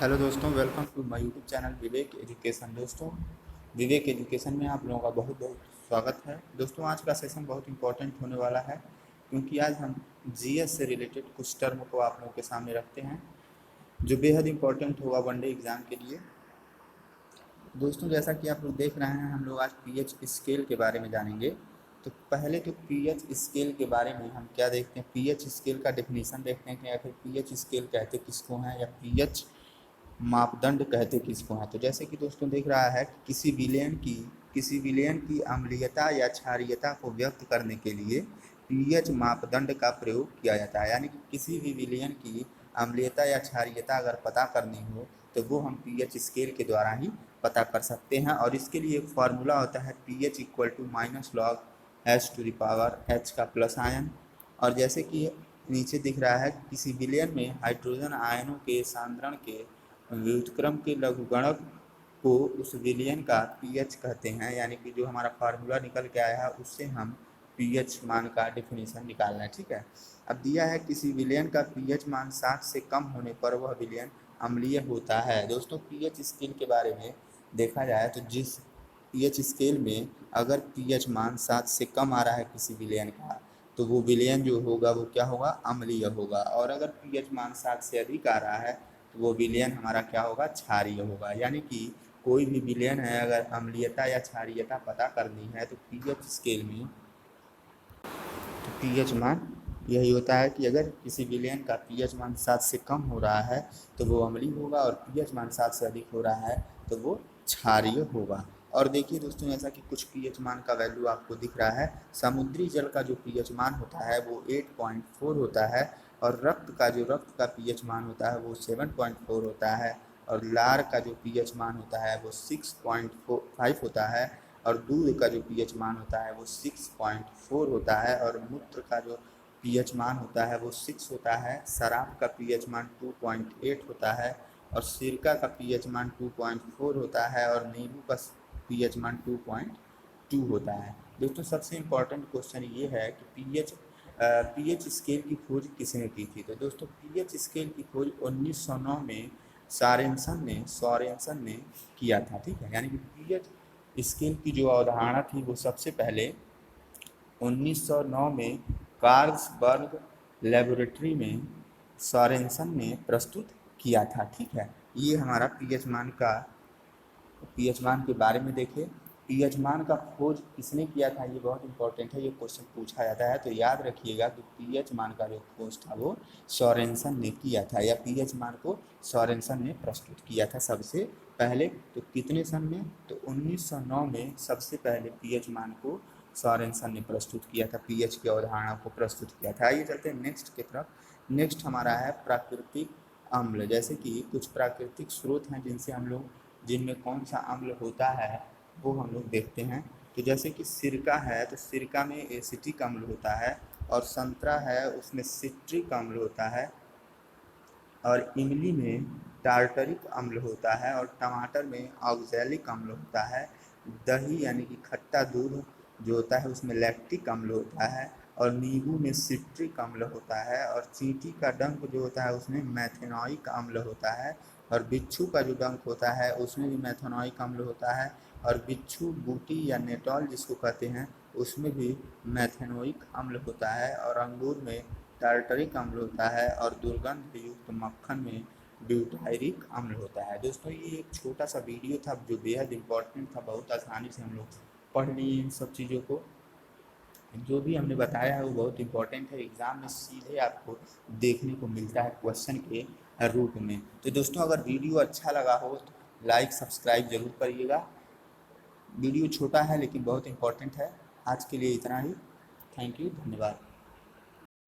Hello दोस्तों, welcome to my YouTube channel Vivek education. दोस्तों, Vivek education में आप लोगों का बहुत बहुत स्वागत है। दोस्तों, आज का सेशन बहुत इंपॉर्टेंट होने वाला है क्योंकि आज हम जीएस से रिलेटेड कुछ टर्म को आप लोगों के सामने रखते हैं जो बेहद इंपॉर्टेंट होगा वनडे एग्ज़ाम के लिए। दोस्तों, जैसा कि आप लोग देख रहे हैं, हम लोग आज पीएच स्केल के बारे में जानेंगे। तो पहले तो पीएच स्केल के बारे में हम क्या देखते हैं, पीएच स्केल का डेफिनेशन देखते हैं कि आखिर पीएच स्केल कहते किसको हैं या पीएच मापदंड कहते किसको हैं। तो जैसे कि दोस्तों देख रहा है कि किसी विलयन की अम्लीयता या क्षारीयता को व्यक्त करने के लिए पीएच मापदंड का प्रयोग किया जाता है। यानी कि किसी भी विलयन की अम्लीयता या क्षारीयता अगर पता करनी हो तो वो हम पीएच स्केल के द्वारा ही पता कर सकते हैं। और इसके लिए एक फार्मूला होता है pH equal to minus log H to the power H का प्लस आयन। और जैसे कि नीचे दिख रहा है, किसी विलयन में हाइड्रोजन आयनों के सांद्रण के व्युत्क्रम के लघुगणक को उस विलयन का पीएच कहते हैं। यानी कि जो हमारा फार्मूला निकल के आया है उससे हम पीएच मान का डेफिनेशन निकालना है। ठीक है, अब दिया है किसी विलयन का पीएच मान 7 से कम होने पर वह विलयन अम्लीय होता है। दोस्तों, पीएच स्केल के बारे में देखा जाए तो जिस पीएच स्केल में अगर पीएच मान 7 से कम आ रहा है किसी विलयन का, तो वो विलयन जो होगा वो क्या होगा, अम्लीय होगा। और अगर पीएच मान 7 से अधिक आ रहा है तो वो विलयन हमारा क्या होगा, क्षारीय होगा। यानी कि कोई भी विलयन है, अगर अम्लीयता या क्षारीयता पता करनी है तो पीएच स्केल में तो पीएच मान यही होता है कि अगर किसी विलयन का पीएच मान 7 से कम हो रहा है तो वो अम्लीय होगा, और पीएच मान 7 से अधिक हो रहा है तो वो क्षारीय होगा। और देखिए दोस्तों, ऐसा कि कुछ पीएच मान का वैल्यू आपको दिख रहा है। समुद्री जल का जो पीएच मान होता है वो 8.4 होता है, और रक्त का पीएच मान होता है वो 7.4 होता है, और लार का जो पीएच मान होता है वो 6.5 होता है, और दूध का जो पीएच मान होता है वो 6.4 होता है, और मूत्र का जो पीएच मान होता है वो 6 होता है। शराब का पीएच मान 2.8 होता है, और सिरका का पीएच मान 2.4 होता है, और नींबू का पीएच मान 2.2 होता है। दोस्तों, सबसे इम्पोर्टेंट क्वेश्चन ये है कि पीएच स्केल की खोज किसने की थी। तो दोस्तों, पीएच स्केल की खोज 1909 में सॉरेनसन ने किया था। ठीक है, यानी कि पीएच स्केल की जो अवधारणा थी वो सबसे पहले 1909 में कार्ल्सबर्ग लेबोरेटरी में सॉरेनसन ने प्रस्तुत किया था। ठीक है, ये हमारा पीएच मान के बारे में देखें। पीएच मान का खोज किसने किया था, ये बहुत इंपॉर्टेंट है, ये क्वेश्चन पूछा जाता है। तो याद रखिएगा कि पीएच मान का जो खोज था वो सॉरेनसन ने किया था, या पीएच मान को सॉरेनसन ने प्रस्तुत किया था सबसे पहले। तो कितने सन में, तो 1909 में सबसे पहले पीएच मान को सॉरेनसन ने प्रस्तुत किया था, पीएच की अवधारणा को प्रस्तुत किया था। आइए चलते हैं नेक्स्ट की तरफ। नेक्स्ट हमारा है प्राकृतिक अम्ल। जैसे कि कुछ प्राकृतिक स्रोत हैं जिनमें कौन सा अम्ल होता है वो हम लोग देखते हैं। तो जैसे कि सिरका है तो सिरका में एसिटिक अम्ल होता है, और संतरा है उसमें सिट्रिक अम्ल होता है, और इमली में टार्टरिक अम्ल होता है, और टमाटर में ऑक्सैलिक अम्ल होता है। दही यानी कि खट्टा दूध जो होता है उसमें लैक्टिक अम्ल होता है, और नींबू में सिट्रिक अम्ल होता है, और चींटी का डंक जो होता है उसमें मैथेनॉइक अम्ल होता है, और बिच्छू का जो डंक होता है उसमें भी मैथेनॉइक अम्ल होता है, और बिच्छू बूटी या नेटॉल जिसको कहते हैं उसमें भी मैथेनोइक अम्ल होता है, और अंगूर में टार्टरिक अम्ल होता है, और दुर्गंध युक्त मक्खन में ब्यूटायरिक अम्ल होता है। दोस्तों, ये एक छोटा सा वीडियो था जो बेहद इंपॉर्टेंट था, बहुत आसानी से हम लोग पढ़ लिए इन सब चीज़ों को। जो भी हमने बताया है वो बहुत इंपॉर्टेंट है, एग्ज़ाम में सीधे आपको देखने को मिलता है क्वेश्चन के रूप में। तो दोस्तों, अगर वीडियो अच्छा लगा हो तो लाइक सब्सक्राइब जरूर करिएगा। वीडियो छोटा है लेकिन बहुत इंपॉर्टेंट है। आज के लिए इतना ही। थैंक यू, धन्यवाद।